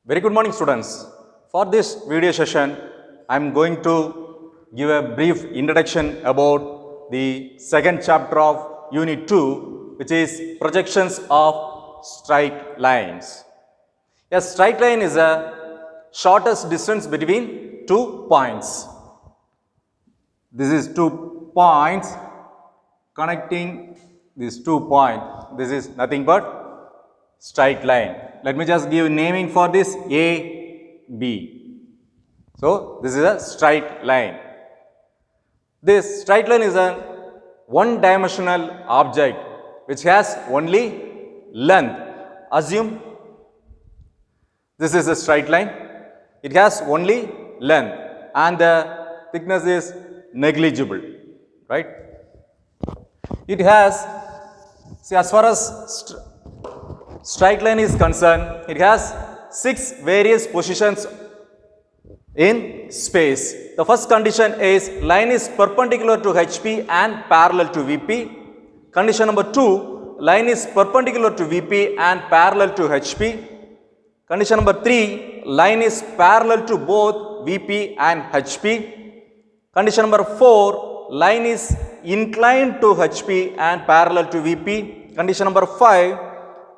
Very good morning, students. For this video session, I am going to give a brief introduction about the second chapter of Unit 2, which is projections of straight lines. A straight line is a shortest distance between 2 points. This is 2 points connecting these 2 points. This is nothing but straight line. Let me just give naming for this A, B. So, this is a straight line. This straight line is a one-dimensional object which has only length. Assume this is a straight line. It has only length and the thickness is negligible, right? It has, see, as far as straight line is concerned, it has 6 various positions in space. The first condition is line is perpendicular to HP and parallel to VP. Condition number 2, line is perpendicular to VP and parallel to HP. Condition number 3, line is parallel to both VP and HP. Condition number 4, line is inclined to HP and parallel to VP. Condition number 5,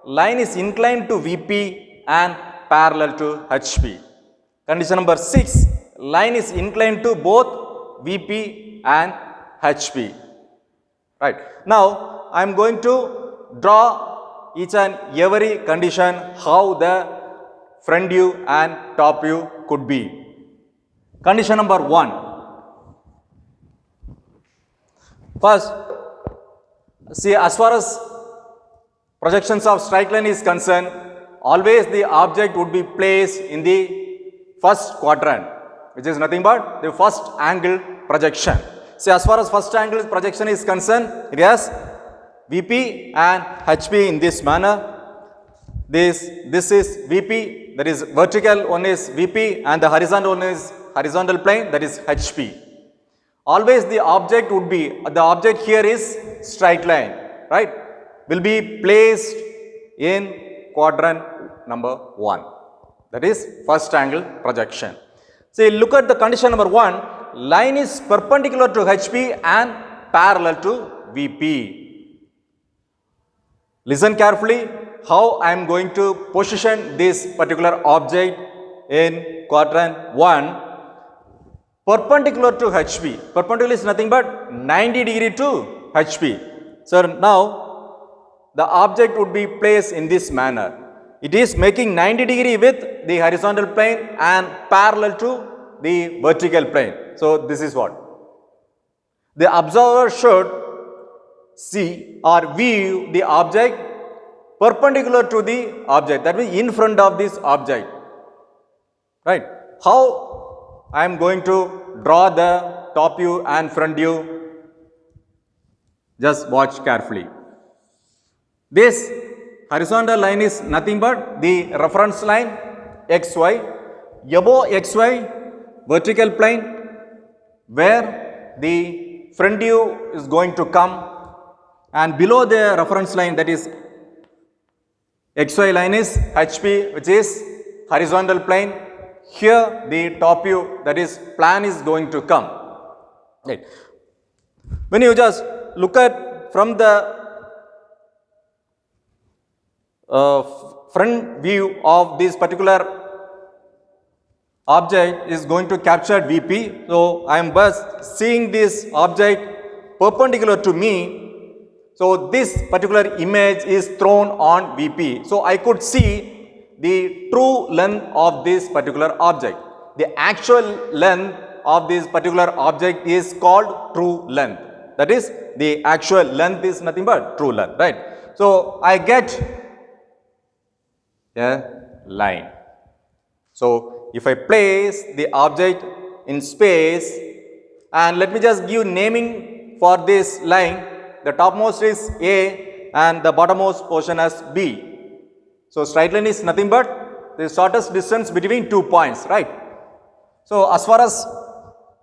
line is inclined to VP and parallel to HP. Condition number 6, line is inclined to both VP and HP. Right. Now, I am going to draw each and every condition how the front view and top view could be. Condition number 1. First, see, as far as projections of straight line is concerned, always the object would be placed in the first quadrant, which is nothing but the first angle projection. See, as far as first angle projection is concerned, it has VP and HP in this manner. This is VP, that is vertical one is VP, and the horizontal one is horizontal plane, that is HP. Always the object would be, the object here is straight line, right? Will be placed in quadrant number 1. That is first angle projection. See, look at the condition number 1. Line is perpendicular to HP and parallel to VP. Listen carefully how I am going to position this particular object in quadrant 1. Perpendicular to HP. Perpendicular is nothing but 90 degree to HP. So, now the object would be placed in this manner. It is making 90 degree with the horizontal plane and parallel to the vertical plane. So, this is what the observer should see or view the object perpendicular to the object, that means in front of this object, right? How I am going to draw the top view and front view? Just watch carefully. This horizontal line is nothing but the reference line XY. Above XY, vertical plane, where the front view is going to come, and below the reference line, that is XY line, is HP, which is horizontal plane. Here the top view, that is plan, is going to come. Right. When you just look at from the front view of this particular object is going to capture VP. So, I am just seeing this object perpendicular to me. So, this particular image is thrown on VP. So, I could see the true length of this particular object. The actual length of this particular object is called true length. That is, the actual length is nothing but true length, right? So, I get a line. So, if I place the object in space, and let me just give naming for this line, the topmost is A and the bottommost portion as B. So, straight line is nothing but the shortest distance between 2 points, right? So, as far as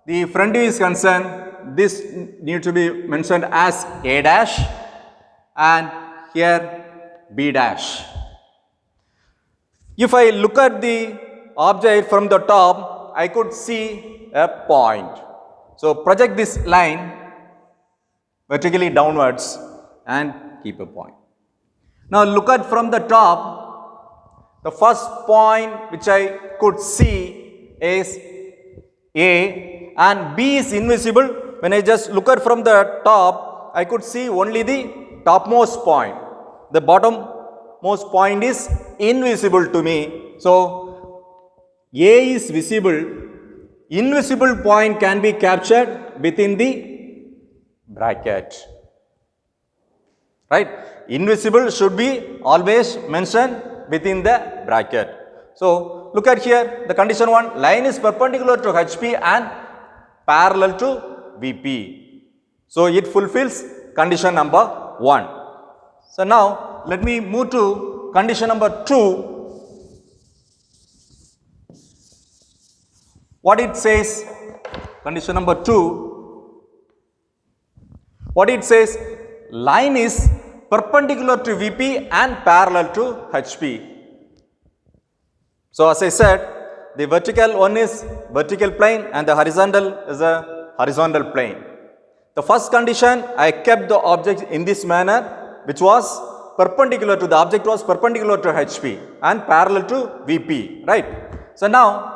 the front view is concerned, this needs to be mentioned as A dash and here B dash. If I look at the object from the top, I could see a point. So project this line vertically downwards and keep a point. Now look at from the top, the first point which I could see is A, and B is invisible. When I just look at from the top, I could see only the topmost point. The bottommost point is invisible to me. So A is visible. Invisible point can be captured within the bracket. Right? Invisible should be always mentioned within the bracket. So look at here, the condition 1, line is perpendicular to HP and parallel to VP. So it fulfills condition number 1. So now let me move to condition number 2. What it says, condition number 2, what it says, line is perpendicular to VP and parallel to HP. So as I said, the vertical one is vertical plane and the horizontal is a horizontal plane. The first condition, I kept the object in this manner, which was perpendicular to, the object was perpendicular to HP and parallel to VP, right? So now,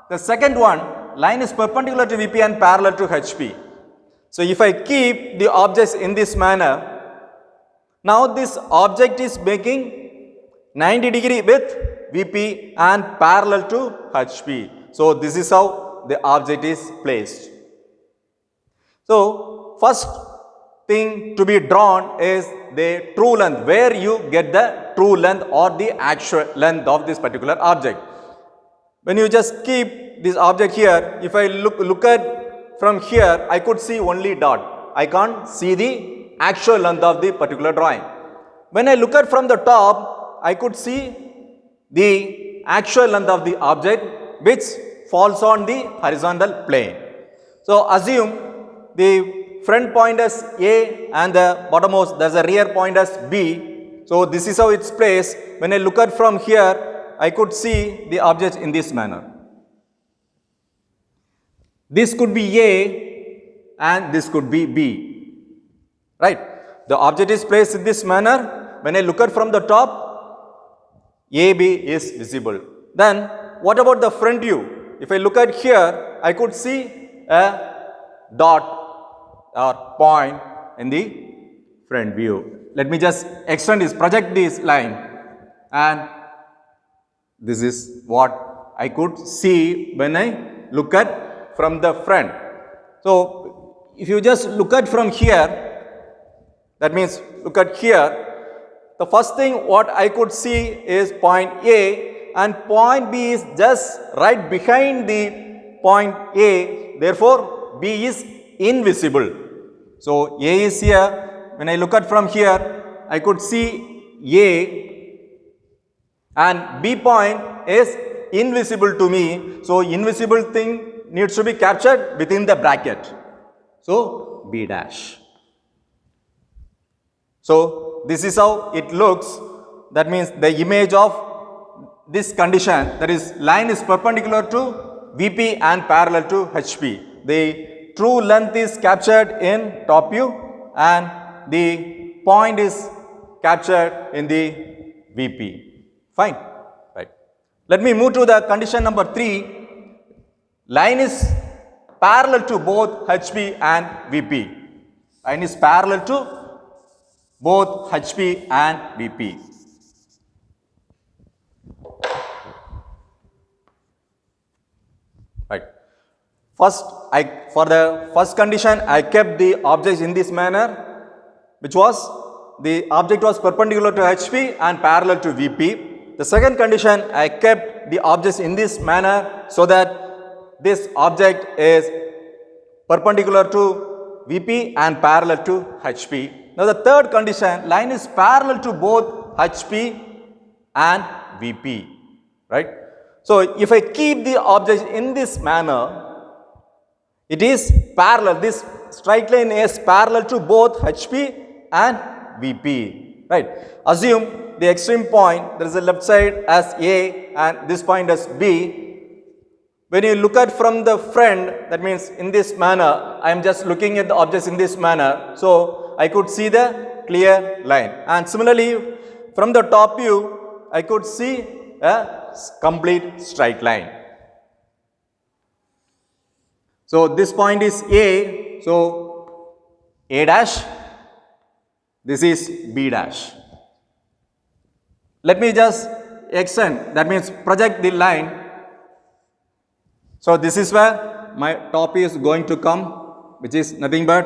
the second one, line is perpendicular to VP and parallel to HP. So if I keep the objects in this manner, now this object is making 90 degree with VP and parallel to HP. So this is how the object is placed. So first thing to be drawn is the true length, where you get the true length or the actual length of this particular object. When you just keep this object here, if I look at from here, I could see only dot. I can't see the actual length of the particular drawing. When I look at from the top, I could see the actual length of the object which falls on the horizontal plane. So assume the front point as A and the bottommost, there's a rear point as B. So this is how it's placed. When I look at from here, I could see the object in this manner. This could be A and this could be B, right? The object is placed in this manner. When I look at from the top, AB is visible. Then what about the front view? If I look at here, I could see a dot or point in the front view. Let me just extend this, project this line, and this is what I could see when I look at from the front. So if you just look at from here, that means look at here, the first thing what I could see is point A, and point B is just right behind the point A, therefore B is invisible. So A is here. When I look at from here, I could see A, and B point is invisible to me. So invisible thing needs to be captured within the bracket. So B dash. So this is how it looks. That means the image of this condition, that is line is perpendicular to VP and parallel to HP. The true length is captured in top view and the point is captured in the VP. Fine. Right. Let me move to the condition number 3. Line is parallel to both HP and VP. Line is parallel to both HP and VP. Right. First, for the first condition, I kept the objects in this manner, which was the object was perpendicular to HP and parallel to VP. The second condition, I kept the objects in this manner so that this object is perpendicular to VP and parallel to HP. Now the third condition, line is parallel to both HP and VP, right? So if I keep the object in this manner, it is parallel, this straight line is parallel to both HP and VP. right? Assume the extreme point, there is a left side as A and this point as B. When you look at from the front, that means in this manner, I am just looking at the objects in this manner. So I could see the clear line. And similarly, from the top view, I could see a complete straight line. So this point is A, so A dash, this is B dash. Let me just extend, that means project the line. So this is where my top is going to come, which is nothing but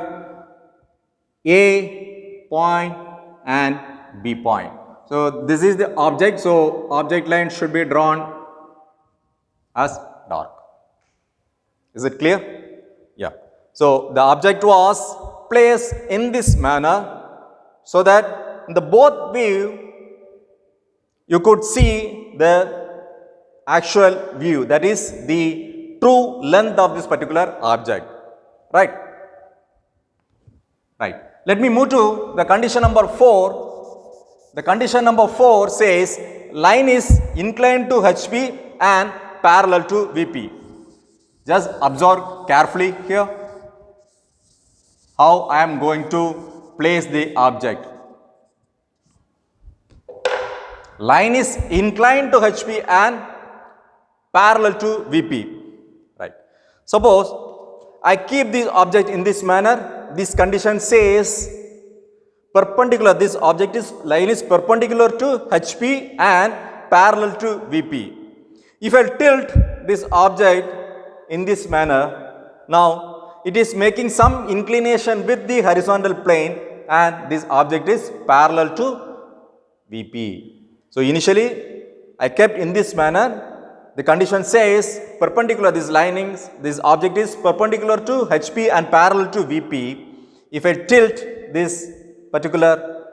A point and B point. So this is the object, so object line should be drawn as dark. Is it clear? Yeah. So the object was placed in this manner so that in the both view you could see the actual view, that is the true length of this particular object, right? Right. Let me move to the condition number 4. The condition number 4 says line is inclined to HP and parallel to VP. Just observe carefully here how I am going to place the object. Line is inclined to HP and parallel to VP. Right. Suppose I keep this object in this manner. This condition says perpendicular. This object is line is perpendicular to HP and parallel to VP. If I tilt this object in this manner, now it is making some inclination with the horizontal plane and this object is parallel to VP. So initially I kept in this manner. The condition says perpendicular, this object is perpendicular to HP and parallel to VP. If I tilt this particular,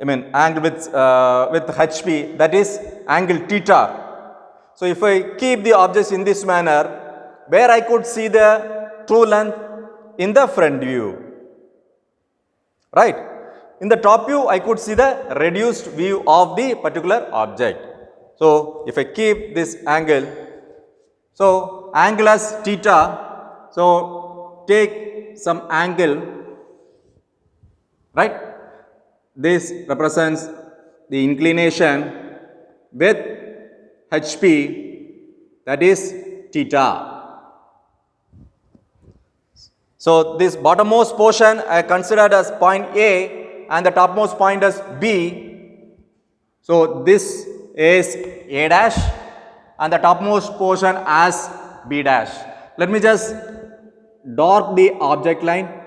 angle with HP, that is angle theta. So if I keep the objects in this manner, where I could see the true length in the front view, right? In the top view, I could see the reduced view of the particular object. So if I keep this angle, so angle as theta, so take some angle, right? This represents the inclination with HP, that is theta. So this bottommost portion I considered as point A and the topmost point as B. So this is A dash and the topmost portion as B dash. Let me just dark the object line.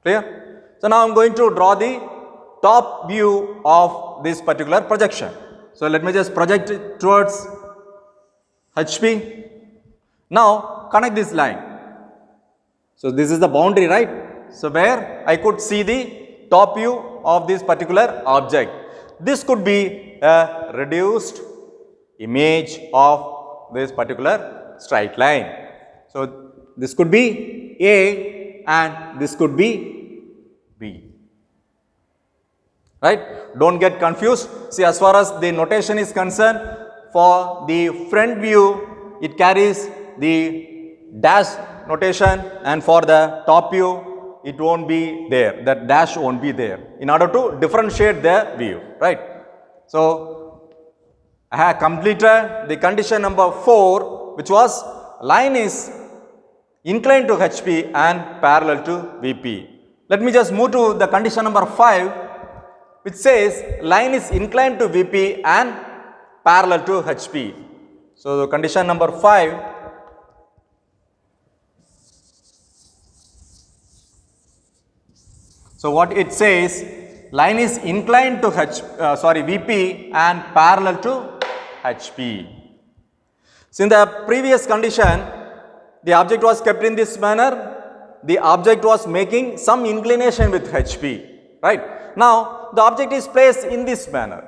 Clear? So now I am going to draw the top view of this particular projection. So let me just project it towards HP. Now connect this line. So this is the boundary, right? So where I could see the top view of this particular object. This could be a reduced image of this particular straight line. So this could be A and this could be B. Right? Don't get confused. See, as far as the notation is concerned, for the front view, it carries the dash notation, and for the top view, it won't be there, that dash won't be there, in order to differentiate the view, right? So I have completed the condition number 4, which was line is inclined to HP and parallel to VP. Let me just move to the condition number 5, which says line is inclined to VP and parallel to HP. So the condition number 5, so what it says, line is inclined to VP and parallel to HP. So in the previous condition, the object was kept in this manner, the object was making some inclination with HP, right? Now the object is placed in this manner,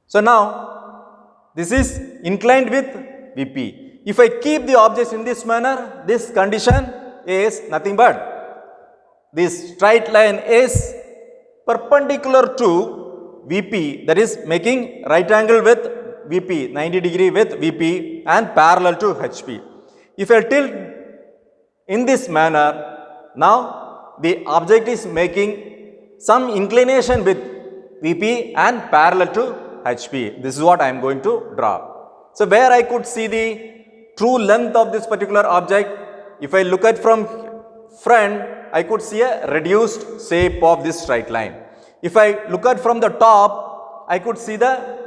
So now this is inclined with VP. If I keep the objects in this manner, this condition is nothing but this straight line is perpendicular to VP, that is making right angle with VP, 90 degree with VP and parallel to HP. If I tilt in this manner, now the object is making some inclination with VP and parallel to HP. This is what I am going to draw. So where I could see the true length of this particular object, if I look at from front, I could see a reduced shape of this straight line. If I look at from the top, I could see the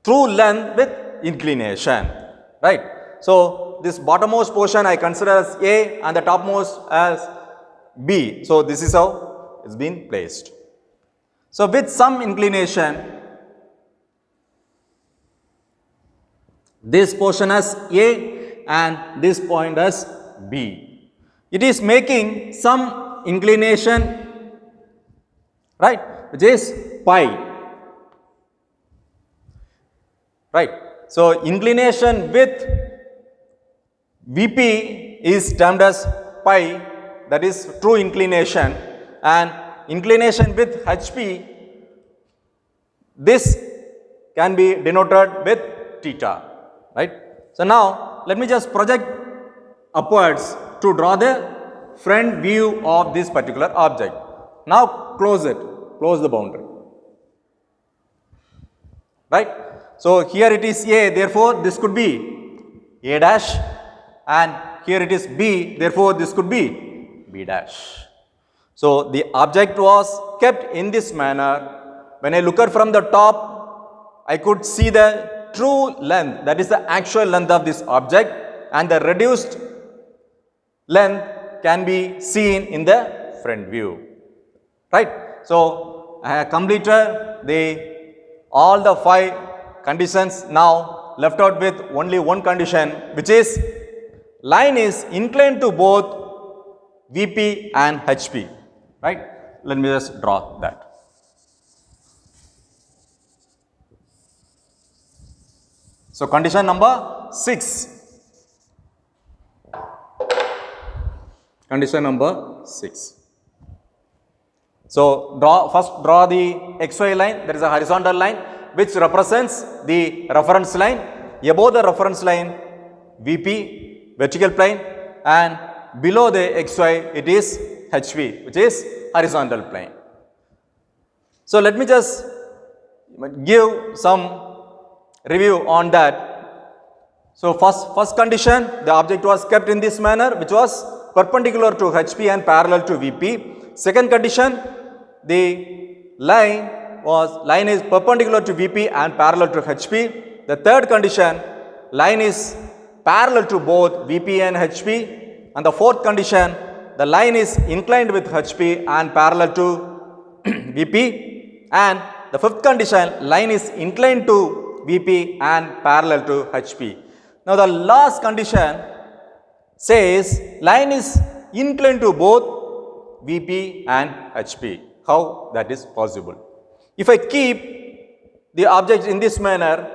true length with inclination, right? So this bottommost portion I consider as A and the topmost as B. So this is how it's been placed. So with some inclination, this portion as A and this point as B. It is making some inclination, right, which is pi. Right. So inclination with VP is termed as pi, that is true inclination, and inclination with HP, this can be denoted with theta, right. So now let me just project upwards to draw the front view of this particular object. Now close it, close the boundary, right. So here it is A, therefore this could be A dash, and here it is B, therefore this could be B dash. So the object was kept in this manner. When I look at from the top, I could see the true length, that is the actual length of this object, and the reduced length can be seen in the front view, right. So I have completed all the 5 conditions. Now left out with only one condition, which is line is inclined to both VP and HP, right. Let me just draw that. So condition number 6. Condition number 6. So first draw the XY line. There is a horizontal line which represents the reference line. Above the reference line, VP, vertical plane, and below the XY, it is HV, which is horizontal plane. So let me just give some review on that. So first condition, the object was kept in this manner, which was perpendicular to HP and parallel to VP. Second condition, the line is perpendicular to VP and parallel to HP. The third condition, line is parallel to both VP and HP. And the fourth condition, the line is inclined with HP and parallel to VP. And the fifth condition, line is inclined to VP and parallel to HP. Now the last condition says line is inclined to both VP and HP. How that is possible? If I keep the object in this manner,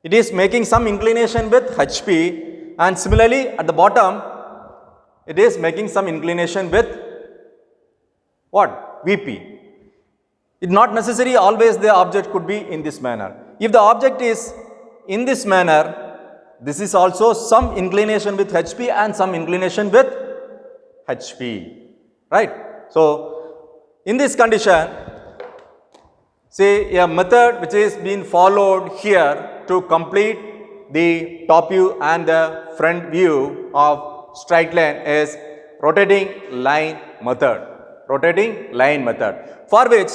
it is making some inclination with HP, and similarly at the bottom, it is making some inclination with what? VP. It's not necessary always the object could be in this manner. If the object is in this manner, this is also some inclination with HP and some inclination with HP, right? So in this condition, say a method which is being followed here to complete the top view and the front view of straight line is rotating line method. Rotating line method, for which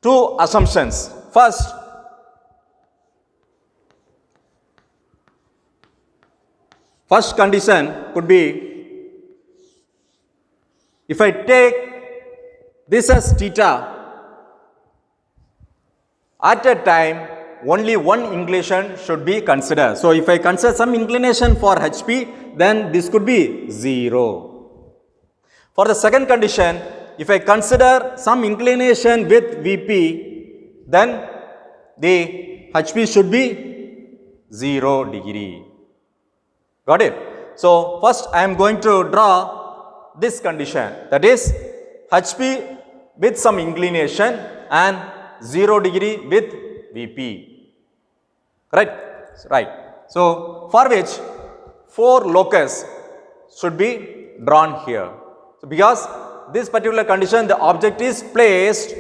two assumptions. First condition could be, if I take this as theta, at a time only one inclination should be considered. So if I consider some inclination for HP, then this could be 0. For the second condition, if I consider some inclination with VP, then the HP should be 0 degree. Got it? So first I am going to draw this condition, that is HP with some inclination and 0 degree with VP. Correct? Right. So for which 4 locus should be drawn here. So because this particular condition, the object is placed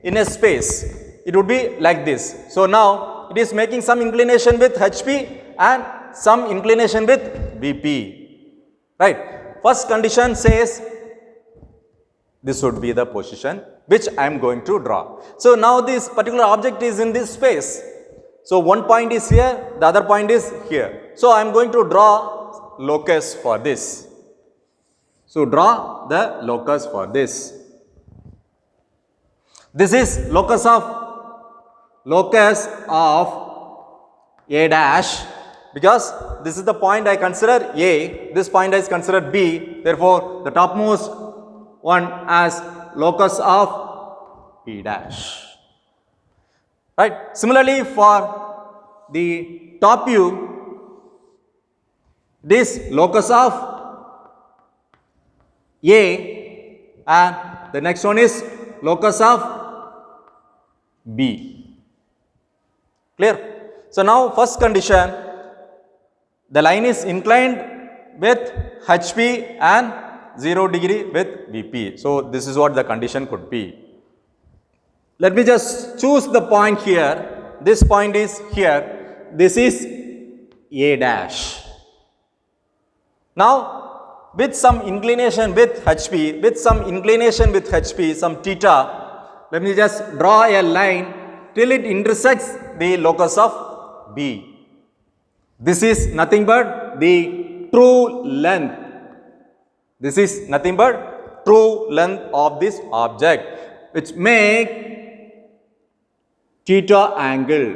in a space, it would be like this. So now it is making some inclination with HP and some inclination with VP. Right. First condition says this would be the position which I am going to draw. So now this particular object is in this space. So one point is here, the other point is here. So I am going to draw locus for this. So draw the locus for this. This is locus of A dash, because this is the point I consider A, this point is considered B, therefore the topmost one as locus of B dash. Right. Similarly, for the top view, this locus of A and the next one is locus of B. Clear? So now first condition, the line is inclined with HP and 0 degree with VP. So this is what the condition could be. Let me just choose the point here. This point is here. This is A dash. Now with some inclination with HP, some theta, let me just draw a line till it intersects the locus of B. This is nothing but the true length. This is nothing but true length of this object, which make theta angle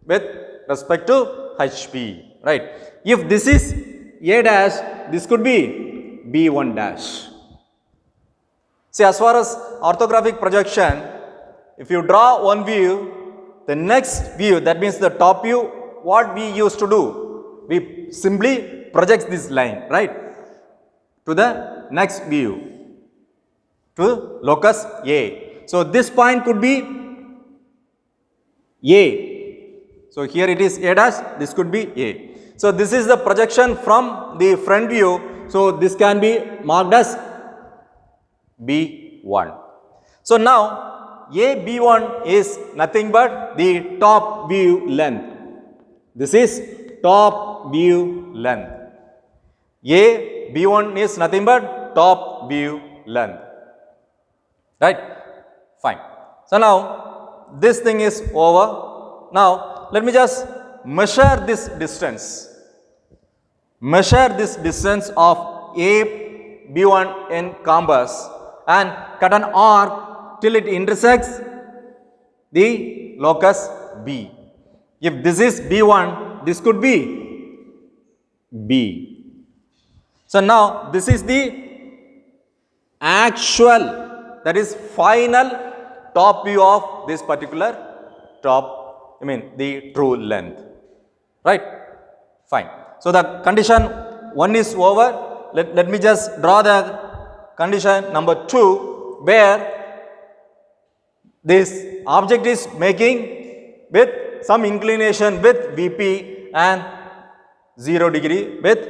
with respect to HP, right? If this is A dash, this could be B1 dash. See, as far as orthographic projection, if you draw one view, the next view, that means the top view, what we used to do? We simply project this line, right, to the next view, to locus A. So this point could be A. So here it is A dash, this could be A. So this is the projection from the front view. So this can be marked as B1. So now AB1 is nothing but the top view length. This is top view length. AB1 is nothing but top view length. Right? Fine. So now this thing is over. Now let me just measure this distance. Measure this distance of AB1 in compass and cut an arc till it intersects the locus B. If this is B1, this could be B. So now this is the actual, that is final top view of this particular the true length. Right? Fine. So the condition 1 is over. Let me just draw the condition number 2, where this object is making with some inclination with VP and 0 degree with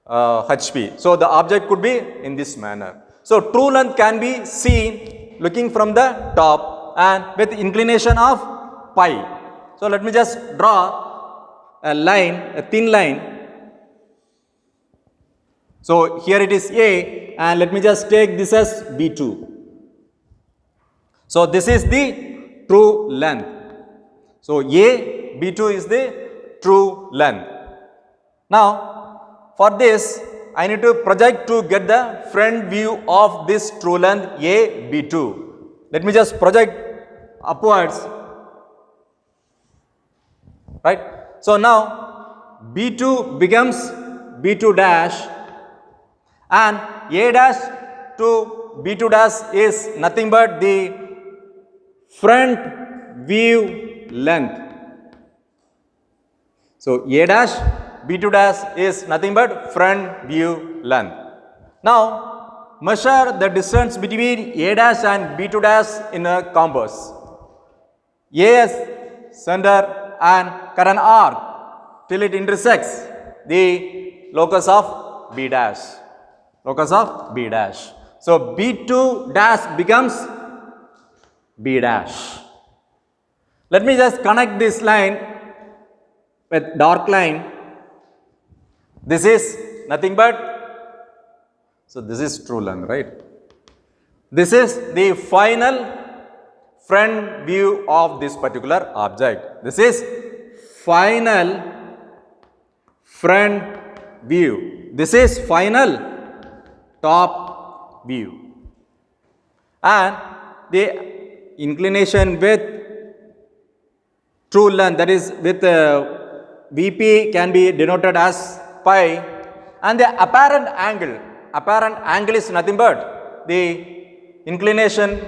HP. So the object could be in this manner. So true length can be seen looking from the top and with inclination of pi. So let me just draw a line, a thin line. So here it is A, and let me just take this as B2. So this is the true length. So A, B2 is the true length. Now for this, I need to project to get the front view of this true length A, B2. Let me just project upwards. Right? So now B2 becomes B2 dash, and A dash to B2 dash is nothing but the front view length. So A dash B2 dash is nothing but front view length. Now, measure the distance between A dash and B2 dash in a compass. A is center and cut an arc till it intersects the locus of B dash. Locus of B dash. So, B2 dash becomes B dash. Let me just connect this line with dark line. This is nothing but, so this is true length, right? This is the final front view of this particular object. This is final front view. This is final top view. And the inclination with true length, that is with VP, can be denoted as pi, and the apparent angle is nothing but the inclination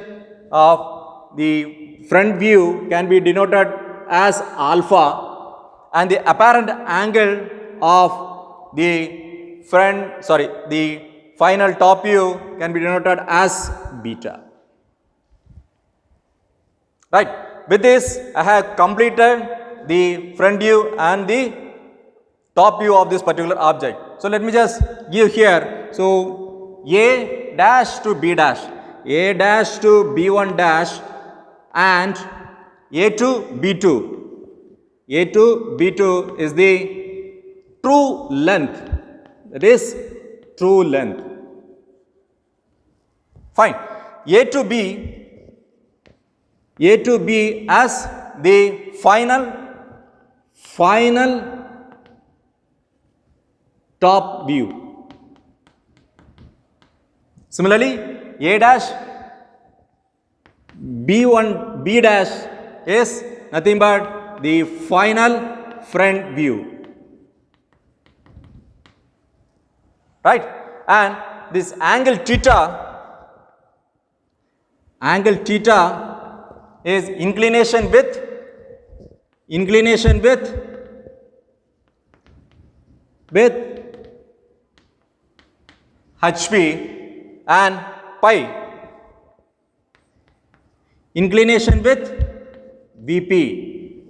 of the front view can be denoted as alpha, and the apparent angle of the the final top view can be denoted as beta. Right. With this, I have completed the front view and the top view of this particular object. So let me just give here. So A dash to B dash, A dash to B1 dash, and A to B2. A to B2 is the true length. That is true length. Fine. A to B as the final top view. Similarly, A dash B dash is nothing but the final front view. Right? And this angle theta is inclination with HP and pi, inclination with VP,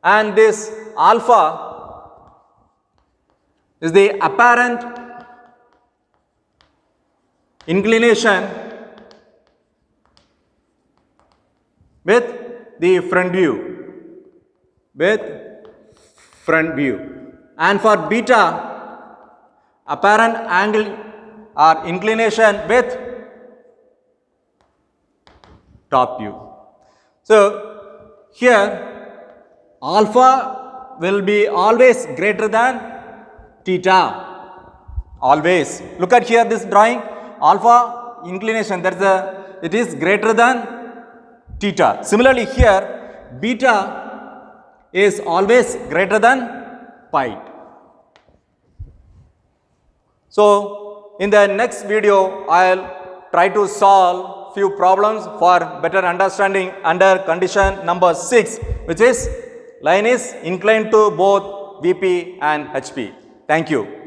and this alpha is the apparent inclination with the front view, and for beta, apparent angle or inclination with top view. So here alpha will be always greater than theta. Always. Look at here this drawing. Alpha inclination, it is greater than theta. Similarly here beta is always greater than pi. So in the next video I'll try to solve few problems for better understanding under condition number 6, which is line is inclined to both VP and HP. Thank you.